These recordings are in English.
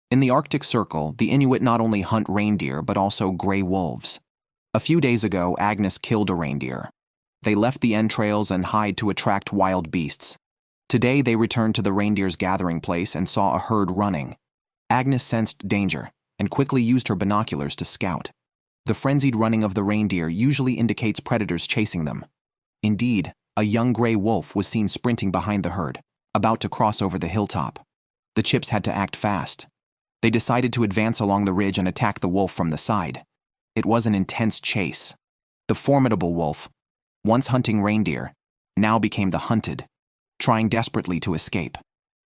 In the Arctic Circle, the Inuit not only hunt reindeer but also gray wolves. A few days ago, Agnes killed a reindeer. They left the entrails and hide to attract wild beasts. Today, they returned to the reindeer's gathering place and saw a herd running. Agnes sensed danger and quickly used her binoculars to scout. The frenzied running of the reindeer usually indicates predators chasing them. Indeed, a young gray wolf was seen sprinting behind the herd, about to cross over the hilltop. The Chips had to act fast. They decided to advance along the ridge and attack the wolf from the side. It was an intense chase. The formidable wolf, once hunting reindeer, now became the hunted, trying desperately to escape.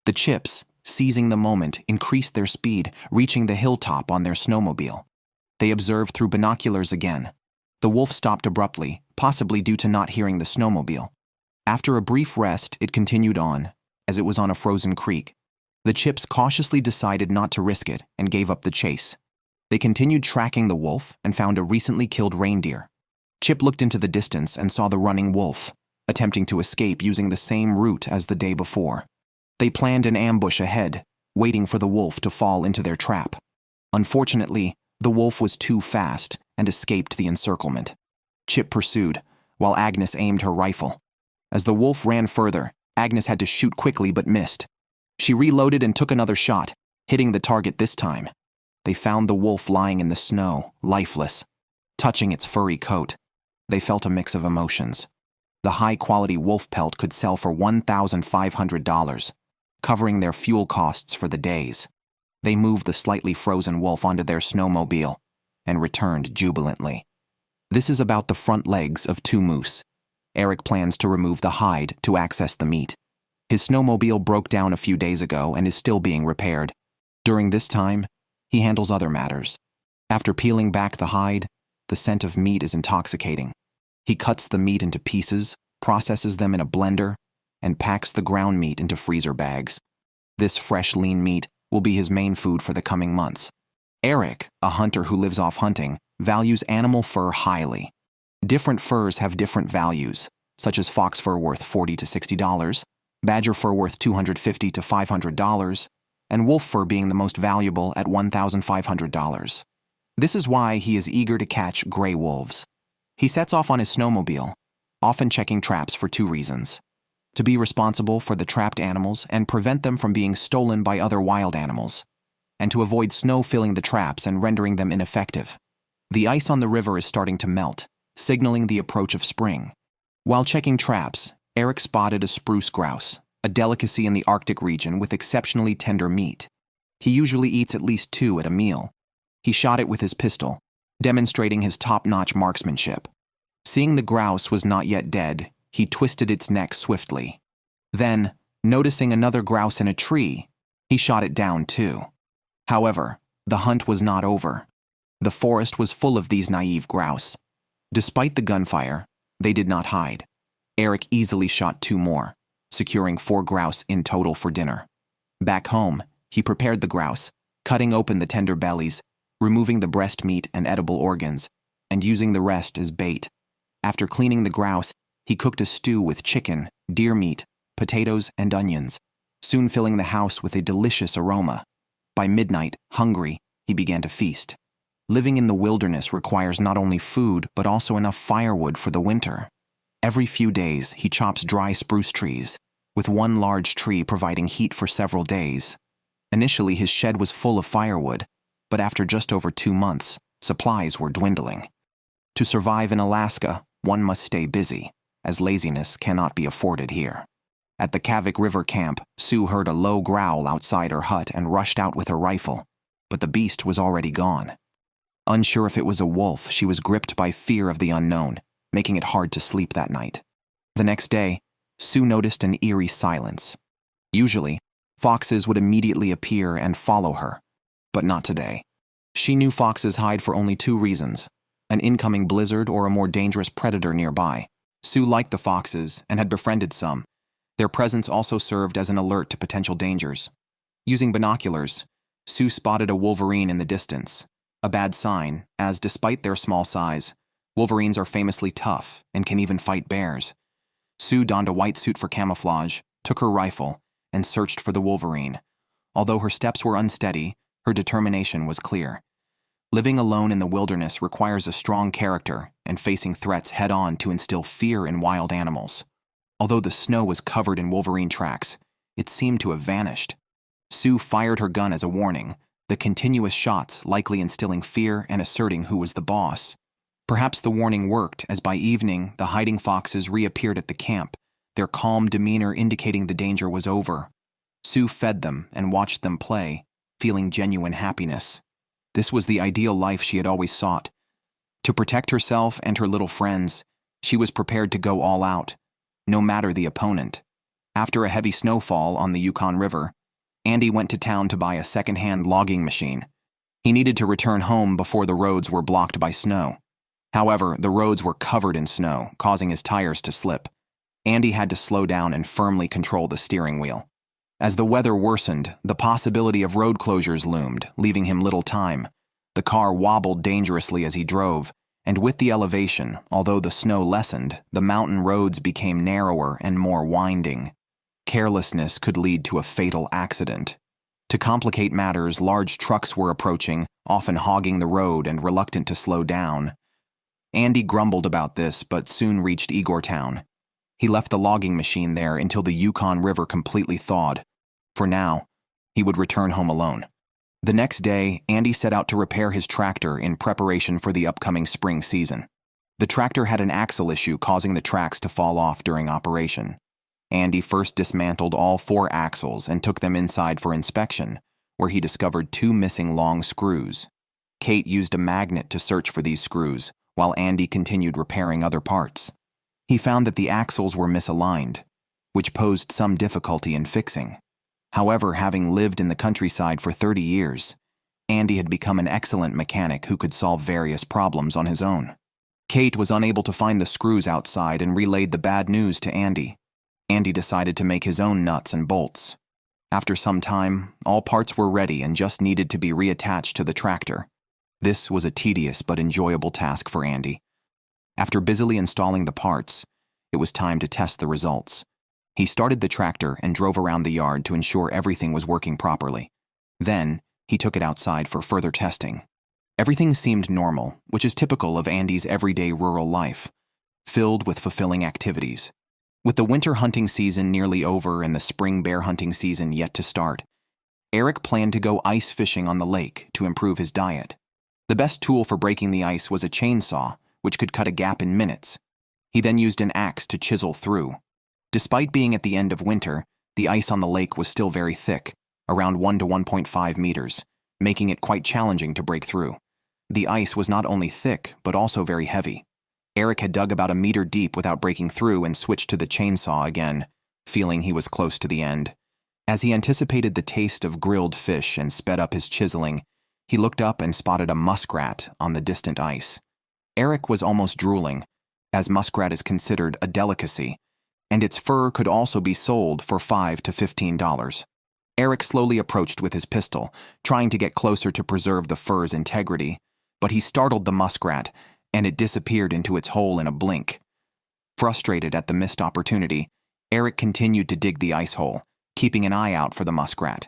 The Chips, seizing the moment, increased their speed, reaching the hilltop on their snowmobile. They observed through binoculars again. The wolf stopped abruptly, possibly due to not hearing the snowmobile. After a brief rest, it continued on, as it was on a frozen creek. The Chips cautiously decided not to risk it and gave up the chase. They continued tracking the wolf and found a recently killed reindeer. Chip looked into the distance and saw the running wolf, attempting to escape using the same route as the day before. They planned an ambush ahead, waiting for the wolf to fall into their trap. Unfortunately, the wolf was too fast and escaped the encirclement. Chip pursued, while Agnes aimed her rifle. As the wolf ran further, Agnes had to shoot quickly but missed. She reloaded and took another shot, hitting the target this time. They found the wolf lying in the snow, lifeless, touching its furry coat. They felt a mix of emotions. The high-quality wolf pelt could sell for $1,500, covering their fuel costs for the days. They moved the slightly frozen wolf onto their snowmobile and returned jubilantly. This is about the front legs of two moose. Eric plans to remove the hide to access the meat. His snowmobile broke down a few days ago and is still being repaired. During this time, he handles other matters. After peeling back the hide, the scent of meat is intoxicating. He cuts the meat into pieces, processes them in a blender, and packs the ground meat into freezer bags. This fresh, lean meat will be his main food for the coming months. Eric, a hunter who lives off hunting, values animal fur highly. Different furs have different values, such as fox fur worth $40 to $60, badger fur worth $250 to $500, and wolf fur being the most valuable at $1,500. This is why he is eager to catch gray wolves. He sets off on his snowmobile, often checking traps for two reasons: to be responsible for the trapped animals and prevent them from being stolen by other wild animals, and to avoid snow filling the traps and rendering them ineffective. The ice on the river is starting to melt, signaling the approach of spring. While checking traps, Eric spotted a spruce grouse, a delicacy in the Arctic region with exceptionally tender meat. He usually eats at least 2 at a meal. He shot it with his pistol, demonstrating his top-notch marksmanship. Seeing the grouse was not yet dead, he twisted its neck swiftly. Then, noticing another grouse in a tree, he shot it down too. However, the hunt was not over. The forest was full of these naive grouse. Despite the gunfire, they did not hide. Eric easily shot 2 more, securing 4 grouse in total for dinner. Back home, he prepared the grouse, cutting open the tender bellies, removing the breast meat and edible organs, and using the rest as bait. After cleaning the grouse, he cooked a stew with chicken, deer meat, potatoes, and onions, soon filling the house with a delicious aroma. By midnight, hungry, he began to feast. Living in the wilderness requires not only food, but also enough firewood for the winter. Every few days, he chops dry spruce trees, with one large tree providing heat for several days. Initially, his shed was full of firewood, but after just over 2 months, supplies were dwindling. To survive in Alaska, one must stay busy, as laziness cannot be afforded here. At the Kavik River camp, Sue heard a low growl outside her hut and rushed out with her rifle, but the beast was already gone. Unsure if it was a wolf, she was gripped by fear of the unknown, making it hard to sleep that night. The next day, Sue noticed an eerie silence. Usually, foxes would immediately appear and follow her, but not today. She knew foxes hide for only 2 reasons: an incoming blizzard or a more dangerous predator nearby. Sue liked the foxes and had befriended some. Their presence also served as an alert to potential dangers. Using binoculars, Sue spotted a wolverine in the distance, a bad sign, as despite their small size, wolverines are famously tough and can even fight bears. Sue donned a white suit for camouflage, took her rifle, and searched for the wolverine. Although her steps were unsteady, Her determination was clear. Living alone in the wilderness requires a strong character and facing threats head-on to instill fear in wild animals. Although the snow was covered in wolverine tracks, it seemed to have vanished. Sue fired her gun as a warning, the continuous shots likely instilling fear and asserting who was the boss. Perhaps the warning worked, as by evening the hiding foxes reappeared at the camp, their calm demeanor indicating the danger was over. Sue fed them and watched them play, feeling genuine happiness. This was the ideal life she had always sought. To protect herself and her little friends, she was prepared to go all out, no matter the opponent. After a heavy snowfall on the Yukon River, Andy went to town to buy a second-hand logging machine. He needed to return home before the roads were blocked by snow. However, the roads were covered in snow, causing his tires to slip. Andy had to slow down and firmly control the steering wheel. As the weather worsened, the possibility of road closures loomed, leaving him little time. The car wobbled dangerously as he drove, and with the elevation, although the snow lessened, the mountain roads became narrower and more winding. Carelessness could lead to a fatal accident. To complicate matters, large trucks were approaching, often hogging the road and reluctant to slow down. Andy grumbled about this, but soon reached Igortown. He left the logging machine there until the Yukon River completely thawed. For now, he would return home alone. The next day, Andy set out to repair his tractor in preparation for the upcoming spring season. The tractor had an axle issue causing the tracks to fall off during operation. Andy first dismantled all 4 axles and took them inside for inspection, where he discovered 2 missing long screws. Kate used a magnet to search for these screws, while Andy continued repairing other parts. He found that the axles were misaligned, which posed some difficulty in fixing. However, having lived in the countryside for 30 years, Andy had become an excellent mechanic who could solve various problems on his own. Kate was unable to find the screws outside and relayed the bad news to Andy. Andy decided to make his own nuts and bolts. After some time, all parts were ready and just needed to be reattached to the tractor. This was a tedious but enjoyable task for Andy. After busily installing the parts, it was time to test the results. He started the tractor and drove around the yard to ensure everything was working properly. Then, he took it outside for further testing. Everything seemed normal, which is typical of Andy's everyday rural life, filled with fulfilling activities. With the winter hunting season nearly over and the spring bear hunting season yet to start, Eric planned to go ice fishing on the lake to improve his diet. The best tool for breaking the ice was a chainsaw, which could cut a gap in minutes. He then used an axe to chisel through. Despite being at the end of winter, the ice on the lake was still very thick, around 1 to 1.5 meters, making it quite challenging to break through. The ice was not only thick, but also very heavy. Eric had dug about 1 meter deep without breaking through and switched to the chainsaw again, feeling he was close to the end. As he anticipated the taste of grilled fish and sped up his chiseling, he looked up and spotted a muskrat on the distant ice. Eric was almost drooling, as muskrat is considered a delicacy, and its fur could also be sold for $5 to $15. Eric slowly approached with his pistol, trying to get closer to preserve the fur's integrity, but he startled the muskrat, and it disappeared into its hole in a blink. Frustrated at the missed opportunity, Eric continued to dig the ice hole, keeping an eye out for the muskrat.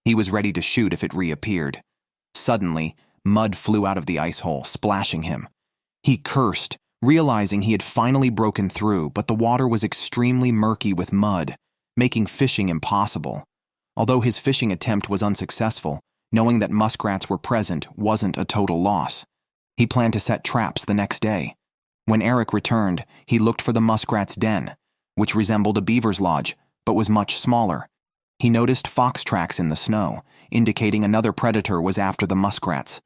He was ready to shoot if it reappeared. Suddenly, mud flew out of the ice hole, splashing him. He cursed, realizing he had finally broken through, but the water was extremely murky with mud, making fishing impossible. Although his fishing attempt was unsuccessful, knowing that muskrats were present wasn't a total loss. He planned to set traps the next day. When Eric returned, he looked for the muskrat's den, which resembled a beaver's lodge, but was much smaller. He noticed fox tracks in the snow, indicating another predator was after the muskrats.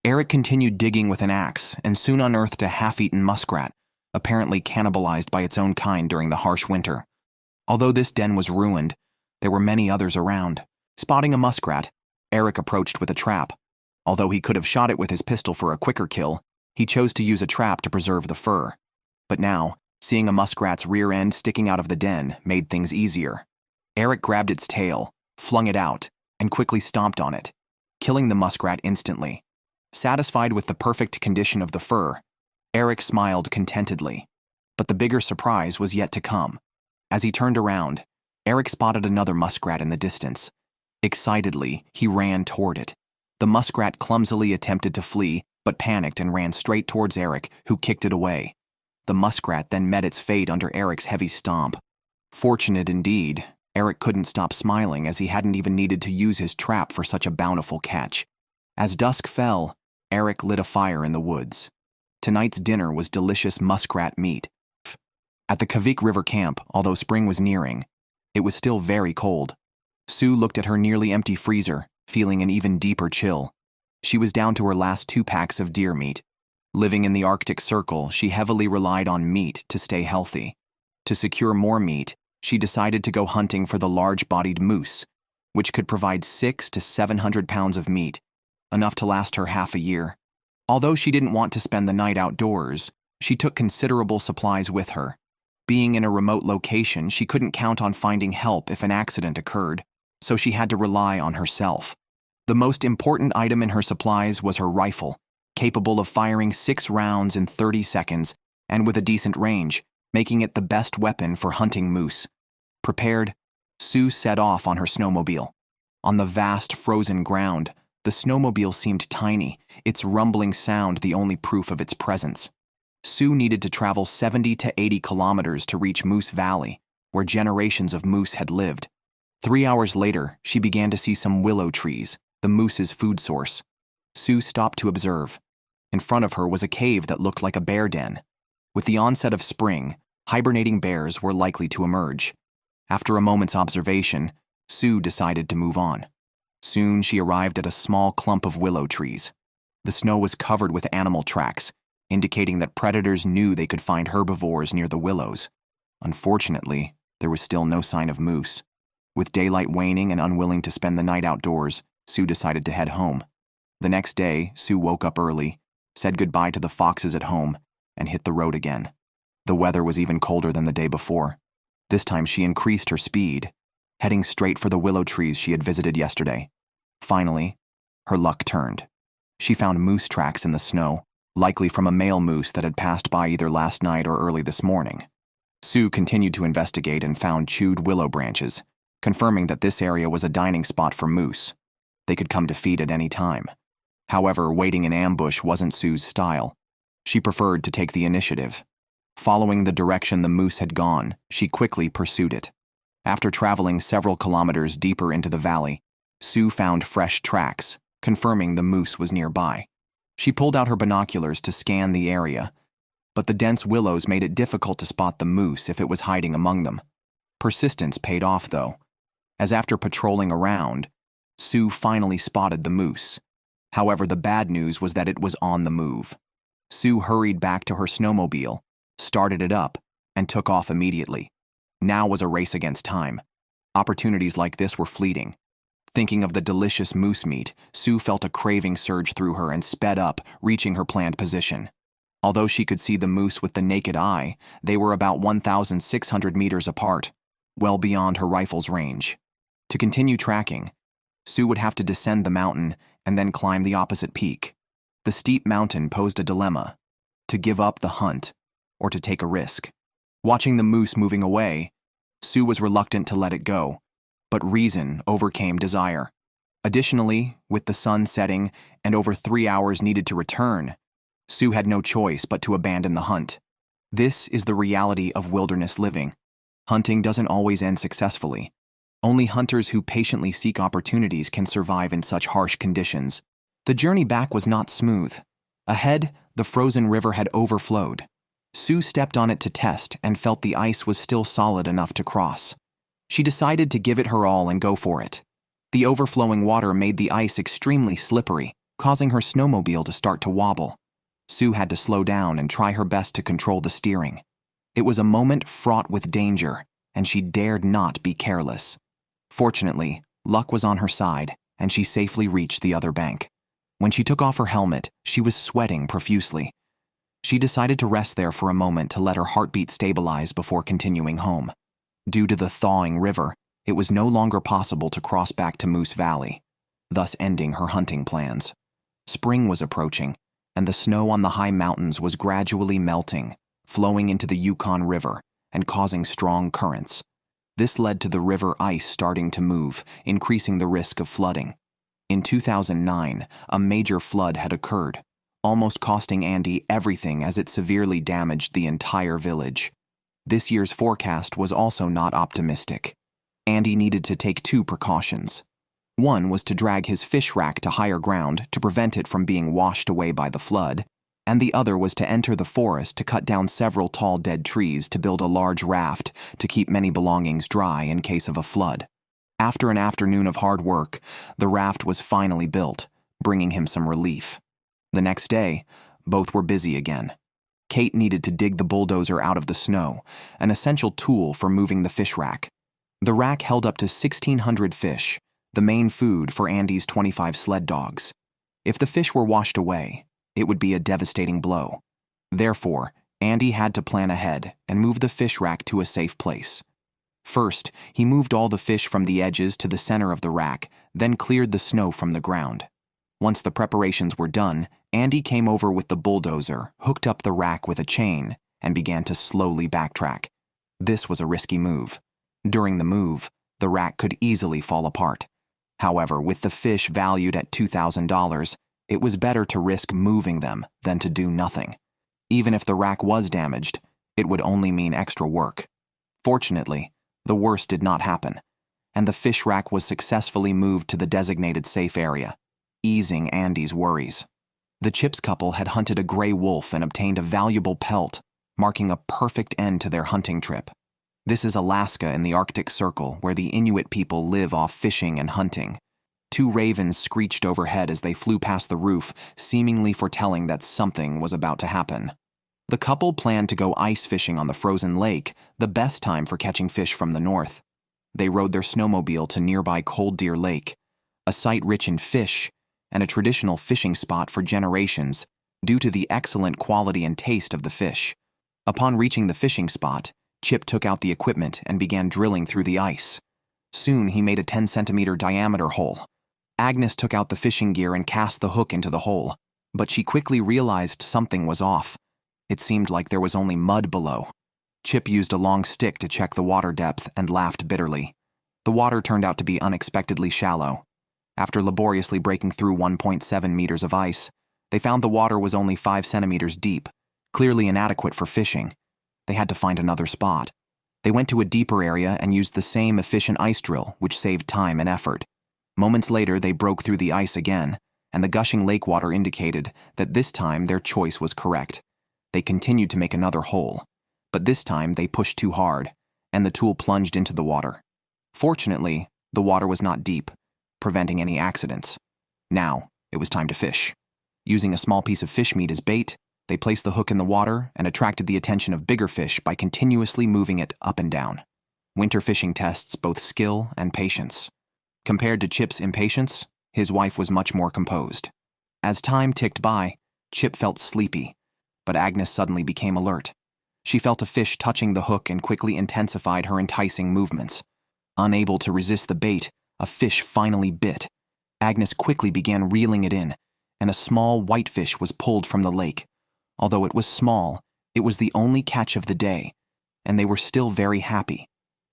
Eric continued digging with an axe and soon unearthed a half-eaten muskrat, apparently cannibalized by its own kind during the harsh winter. Although this den was ruined, there were many others around. Spotting a muskrat, Eric approached with a trap. Although he could have shot it with his pistol for a quicker kill, he chose to use a trap to preserve the fur. But now, seeing a muskrat's rear end sticking out of the den made things easier. Eric grabbed its tail, flung it out, and quickly stomped on it, killing the muskrat instantly. Satisfied with the perfect condition of the fur, Eric smiled contentedly. But the bigger surprise was yet to come. As he turned around, Eric spotted another muskrat in the distance. Excitedly, he ran toward it. The muskrat clumsily attempted to flee, but panicked and ran straight towards Eric, who kicked it away. The muskrat then met its fate under Eric's heavy stomp. Fortunate indeed, Eric couldn't stop smiling as he hadn't even needed to use his trap for such a bountiful catch. As dusk fell, Eric lit a fire in the woods. Tonight's dinner was delicious muskrat meat. At the Kavik River camp, although spring was nearing, it was still very cold. Sue looked at her nearly empty freezer, feeling an even deeper chill. She was down to her last 2 packs of deer meat. Living in the Arctic Circle, she heavily relied on meat to stay healthy. To secure more meat, she decided to go hunting for the large-bodied moose, which could provide 600 to 700 pounds of meat, enough to last her half a year. Although she didn't want to spend the night outdoors, she took considerable supplies with her. Being in a remote location, she couldn't count on finding help if an accident occurred, so she had to rely on herself. The most important item in her supplies was her rifle, capable of firing 6 rounds in 30 seconds and with a decent range, making it the best weapon for hunting moose. Prepared, Sue set off on her snowmobile. On the vast, frozen ground, the snowmobile seemed tiny, its rumbling sound the only proof of its presence. Sue needed to travel 70 to 80 kilometers to reach Moose Valley, where generations of moose had lived. 3 hours later, she began to see some willow trees, the moose's food source. Sue stopped to observe. In front of her was a cave that looked like a bear den. With the onset of spring, hibernating bears were likely to emerge. After a moment's observation, Sue decided to move on. Soon she arrived at a small clump of willow trees. The snow was covered with animal tracks, indicating that predators knew they could find herbivores near the willows. Unfortunately, there was still no sign of moose. With daylight waning and unwilling to spend the night outdoors, Sue decided to head home. The next day, Sue woke up early, said goodbye to the foxes at home, and hit the road again. The weather was even colder than the day before. This time she increased her speed, heading straight for the willow trees she had visited yesterday. Finally, her luck turned. She found moose tracks in the snow, likely from a male moose that had passed by either last night or early this morning. Sue continued to investigate and found chewed willow branches, confirming that this area was a dining spot for moose. They could come to feed at any time. However, waiting in ambush wasn't Sue's style. She preferred to take the initiative. Following the direction the moose had gone, she quickly pursued it. After traveling several kilometers deeper into the valley, Sue found fresh tracks, confirming the moose was nearby. She pulled out her binoculars to scan the area, but the dense willows made it difficult to spot the moose if it was hiding among them. Persistence paid off, though, as after patrolling around, Sue finally spotted the moose. However, the bad news was that it was on the move. Sue hurried back to her snowmobile, started it up, and took off immediately. Now was a race against time. Opportunities like this were fleeting. Thinking of the delicious moose meat, Sue felt a craving surge through her and sped up, reaching her planned position. Although she could see the moose with the naked eye, they were about 1,600 meters apart, well beyond her rifle's range. To continue tracking, Sue would have to descend the mountain and then climb the opposite peak. The steep mountain posed a dilemma: to give up the hunt or to take a risk. Watching the moose moving away, Sue was reluctant to let it go, but reason overcame desire. Additionally, with the sun setting and over 3 hours needed to return, Sue had no choice but to abandon the hunt. This is the reality of wilderness living. Hunting doesn't always end successfully. Only hunters who patiently seek opportunities can survive in such harsh conditions. The journey back was not smooth. Ahead, the frozen river had overflowed. Sue stepped on it to test and felt the ice was still solid enough to cross. She decided to give it her all and go for it. The overflowing water made the ice extremely slippery, causing her snowmobile to start to wobble. Sue had to slow down and try her best to control the steering. It was a moment fraught with danger, and she dared not be careless. Fortunately, luck was on her side, and she safely reached the other bank. When she took off her helmet, she was sweating profusely. She decided to rest there for a moment to let her heartbeat stabilize before continuing home. Due to the thawing river, it was no longer possible to cross back to Moose Valley, thus ending her hunting plans. Spring was approaching, and the snow on the high mountains was gradually melting, flowing into the Yukon River and causing strong currents. This led to the river ice starting to move, increasing the risk of flooding. In 2009, a major flood had occurred, almost costing Andy everything as it severely damaged the entire village. This year's forecast was also not optimistic. Andy needed to take two precautions. One was to drag his fish rack to higher ground to prevent it from being washed away by the flood, and the other was to enter the forest to cut down several tall dead trees to build a large raft to keep many belongings dry in case of a flood. After an afternoon of hard work, the raft was finally built, bringing him some relief. The next day, both were busy again. Kate needed to dig the bulldozer out of the snow, an essential tool for moving the fish rack. The rack held up to 1,600 fish, the main food for Andy's 25 sled dogs. If the fish were washed away, it would be a devastating blow. Therefore, Andy had to plan ahead and move the fish rack to a safe place. First, he moved all the fish from the edges to the center of the rack, then cleared the snow from the ground. Once the preparations were done, Andy came over with the bulldozer, hooked up the rack with a chain, and began to slowly backtrack. This was a risky move. During the move, the rack could easily fall apart. However, with the fish valued at $2,000, it was better to risk moving them than to do nothing. Even if the rack was damaged, it would only mean extra work. Fortunately, the worst did not happen, and the fish rack was successfully moved to the designated safe area, easing Andy's worries. The Chips couple had hunted a gray wolf and obtained a valuable pelt, marking a perfect end to their hunting trip. This is Alaska in the Arctic Circle, where the Inuit people live off fishing and hunting. Two ravens screeched overhead as they flew past the roof, seemingly foretelling that something was about to happen. The couple planned to go ice fishing on the frozen lake, the best time for catching fish from the north. They rode their snowmobile to nearby Cold Deer Lake, a site rich in fish and a traditional fishing spot for generations due to the excellent quality and taste of the fish. Upon reaching the fishing spot, Chip took out the equipment and began drilling through the ice. Soon he made a 10-centimeter diameter hole. Agnes took out the fishing gear and cast the hook into the hole, but she quickly realized something was off. It seemed like there was only mud below. Chip used a long stick to check the water depth and laughed bitterly. The water turned out to be unexpectedly shallow. After laboriously breaking through 1.7 meters of ice, they found the water was only 5 centimeters deep, clearly inadequate for fishing. They had to find another spot. They went to a deeper area and used the same efficient ice drill, which saved time and effort. Moments later, they broke through the ice again, and the gushing lake water indicated that this time their choice was correct. They continued to make another hole, but this time they pushed too hard, and the tool plunged into the water. Fortunately, the water was not deep, preventing any accidents. Now, it was time to fish. Using a small piece of fish meat as bait, they placed the hook in the water and attracted the attention of bigger fish by continuously moving it up and down. Winter fishing tests both skill and patience. Compared to Chip's impatience, his wife was much more composed. As time ticked by, Chip felt sleepy, but Agnes suddenly became alert. She felt a fish touching the hook and quickly intensified her enticing movements. Unable to resist the bait, a fish finally bit. Agnes quickly began reeling it in, and a small whitefish was pulled from the lake. Although it was small, it was the only catch of the day, and they were still very happy.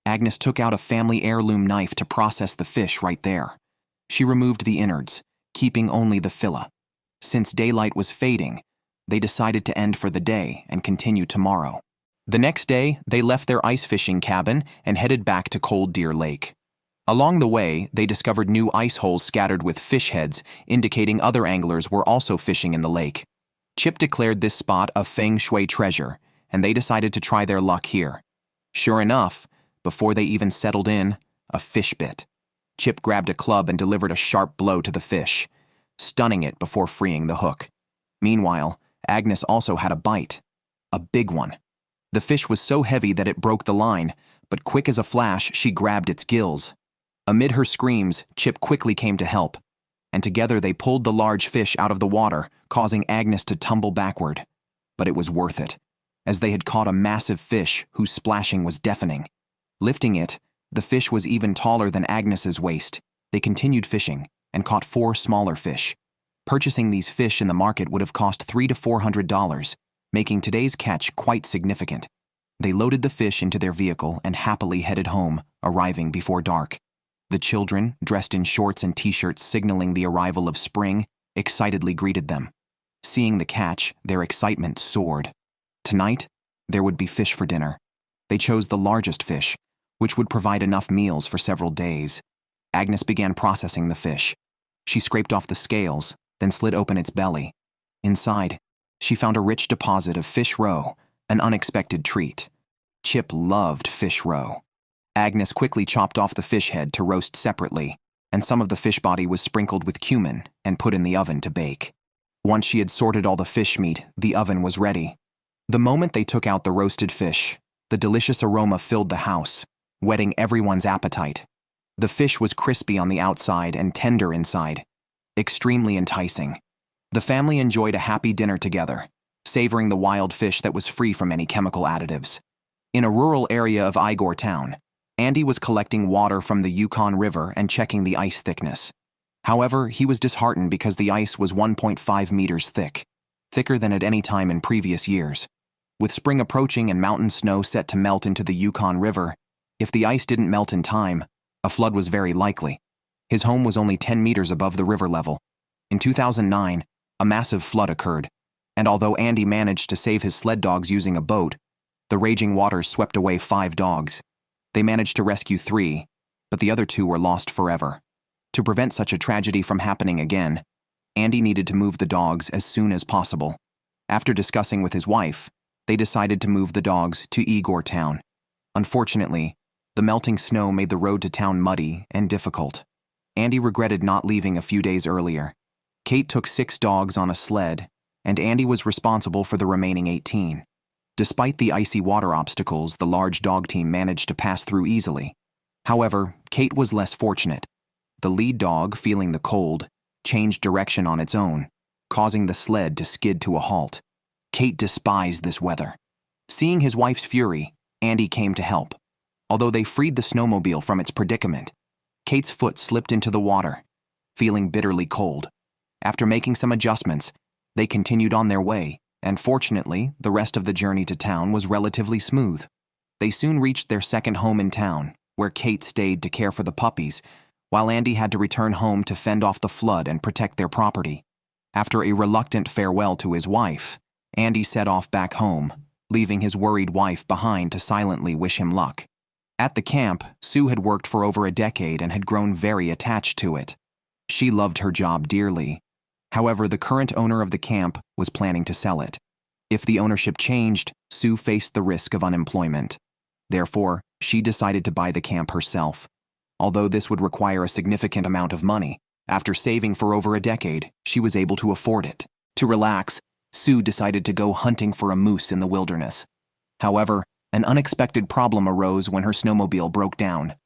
Agnes took out a family heirloom knife to process the fish right there. She removed the innards, keeping only the fillet. Since daylight was fading, they decided to end for the day and continue tomorrow. The next day, they left their ice fishing cabin and headed back to Cold Deer Lake. Along the way, they discovered new ice holes scattered with fish heads, indicating other anglers were also fishing in the lake. Chip declared this spot a feng shui treasure, and they decided to try their luck here. Sure enough, before they even settled in, a fish bit. Chip grabbed a club and delivered a sharp blow to the fish, stunning it before freeing the hook. Meanwhile, Agnes also had a bite. A big one. The fish was so heavy that it broke the line, but quick as a flash, she grabbed its gills. Amid her screams, Chip quickly came to help, and together they pulled the large fish out of the water, causing Agnes to tumble backward. But it was worth it, as they had caught a massive fish whose splashing was deafening. Lifting it, the fish was even taller than Agnes's waist. They continued fishing and caught 4 smaller fish. Purchasing these fish in the market would have cost $300 to $400, making today's catch quite significant. They loaded the fish into their vehicle and happily headed home, arriving before dark. The children, dressed in shorts and t-shirts signaling the arrival of spring, excitedly greeted them. Seeing the catch, their excitement soared. Tonight, there would be fish for dinner. They chose the largest fish, which would provide enough meals for several days. Agnes began processing the fish. She scraped off the scales, then slid open its belly. Inside, she found a rich deposit of fish roe, an unexpected treat. Chip loved fish roe. Agnes quickly chopped off the fish head to roast separately, and some of the fish body was sprinkled with cumin and put in the oven to bake. Once she had sorted all the fish meat, the oven was ready. The moment they took out the roasted fish, the delicious aroma filled the house, whetting everyone's appetite. The fish was crispy on the outside and tender inside, extremely enticing. The family enjoyed a happy dinner together, savoring the wild fish that was free from any chemical additives. In a rural area of Igor town, Andy was collecting water from the Yukon River and checking the ice thickness. However, he was disheartened because the ice was 1.5 meters thick, thicker than at any time in previous years. With spring approaching and mountain snow set to melt into the Yukon River, if the ice didn't melt in time, a flood was very likely. His home was only 10 meters above the river level. In 2009, a massive flood occurred, and although Andy managed to save his sled dogs using a boat, the raging waters swept away 5 dogs. They managed to rescue 3, but the other 2 were lost forever. To prevent such a tragedy from happening again, Andy needed to move the dogs as soon as possible. After discussing with his wife, they decided to move the dogs to Igor town. Unfortunately, the melting snow made the road to town muddy and difficult. Andy regretted not leaving a few days earlier. Kate took 6 dogs on a sled, and Andy was responsible for the remaining 18. Despite the icy water obstacles, the large dog team managed to pass through easily. However, Kate was less fortunate. The lead dog, feeling the cold, changed direction on its own, causing the sled to skid to a halt. Kate despised this weather. Seeing his wife's fury, Andy came to help. Although they freed the snowmobile from its predicament, Kate's foot slipped into the water, feeling bitterly cold. After making some adjustments, they continued on their way, and fortunately, the rest of the journey to town was relatively smooth. They soon reached their second home in town, where Kate stayed to care for the puppies, while Andy had to return home to fend off the flood and protect their property. After a reluctant farewell to his wife, Andy set off back home, leaving his worried wife behind to silently wish him luck. At the camp, Sue had worked for over a decade and had grown very attached to it. She loved her job dearly. However, the current owner of the camp was planning to sell it. If the ownership changed, Sue faced the risk of unemployment. Therefore, she decided to buy the camp herself. Although this would require a significant amount of money, after saving for over a decade, she was able to afford it. To relax, Sue decided to go hunting for a moose in the wilderness. However, an unexpected problem arose when her snowmobile broke down.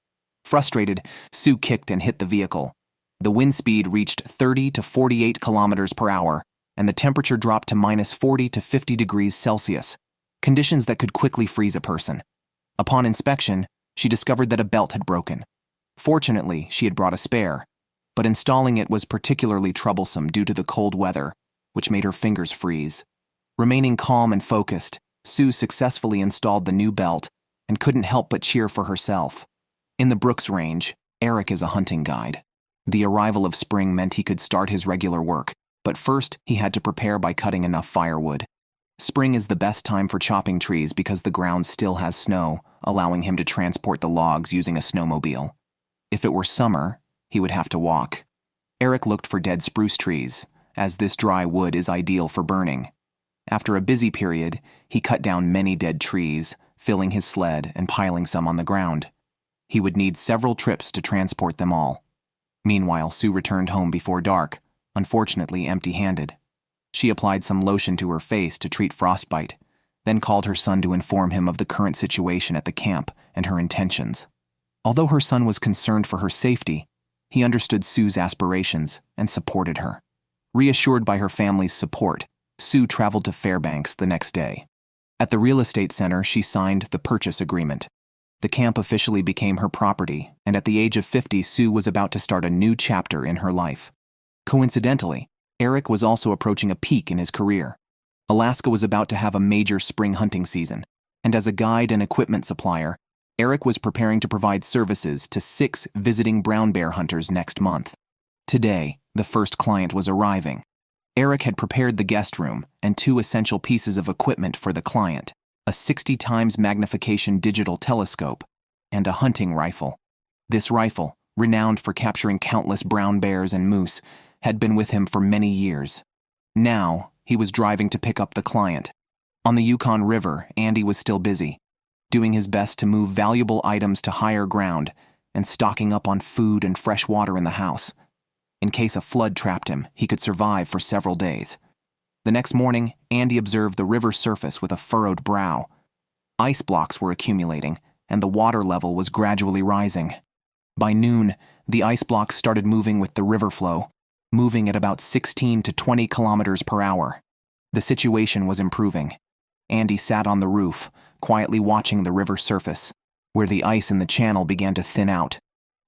Frustrated, Sue kicked and hit the vehicle. The wind speed reached 30 to 48 kilometers per hour, and the temperature dropped to minus 40 to 50 degrees Celsius, conditions that could quickly freeze a person. Upon inspection, she discovered that a belt had broken. Fortunately, she had brought a spare, but installing it was particularly troublesome due to the cold weather, which made her fingers freeze. Remaining calm and focused, Sue successfully installed the new belt and couldn't help but cheer for herself. In the Brooks Range, Eric is a hunting guide. The arrival of spring meant he could start his regular work, but first he had to prepare by cutting enough firewood. Spring is the best time for chopping trees because the ground still has snow, allowing him to transport the logs using a snowmobile. If it were summer, he would have to walk. Eric looked for dead spruce trees, as this dry wood is ideal for burning. After a busy period, he cut down many dead trees, filling his sled and piling some on the ground. He would need several trips to transport them all. Meanwhile, Sue returned home before dark, unfortunately empty-handed. She applied some lotion to her face to treat frostbite, then called her son to inform him of the current situation at the camp and her intentions. Although her son was concerned for her safety, he understood Sue's aspirations and supported her. Reassured by her family's support, Sue traveled to Fairbanks the next day. At the real estate center, she signed the purchase agreement. The camp officially became her property, and at the age of 50, Sue was about to start a new chapter in her life. Coincidentally, Eric was also approaching a peak in his career. Alaska was about to have a major spring hunting season, and as a guide and equipment supplier, Eric was preparing to provide services to 6 visiting brown bear hunters next month. Today, the first client was arriving. Eric had prepared the guest room and 2 essential pieces of equipment for the client: a 60 times magnification digital telescope and a hunting rifle. This rifle, renowned for capturing countless brown bears and moose, had been with him for many years. Now, he was driving to pick up the client. On the Yukon River, Andy was still busy, doing his best to move valuable items to higher ground and stocking up on food and fresh water in the house. In case a flood trapped him, he could survive for several days. The next morning, Andy observed the river surface with a furrowed brow. Ice blocks were accumulating, and the water level was gradually rising. By noon, the ice blocks started moving with the river flow, moving at about 16 to 20 kilometers per hour. The situation was improving. Andy sat on the roof, quietly watching the river surface, where the ice in the channel began to thin out.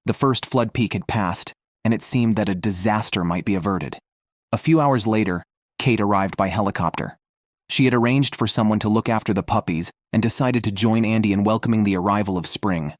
The first flood peak had passed, and it seemed that a disaster might be averted. A few hours later, Kate arrived by helicopter. She had arranged for someone to look after the puppies and decided to join Andy in welcoming the arrival of spring.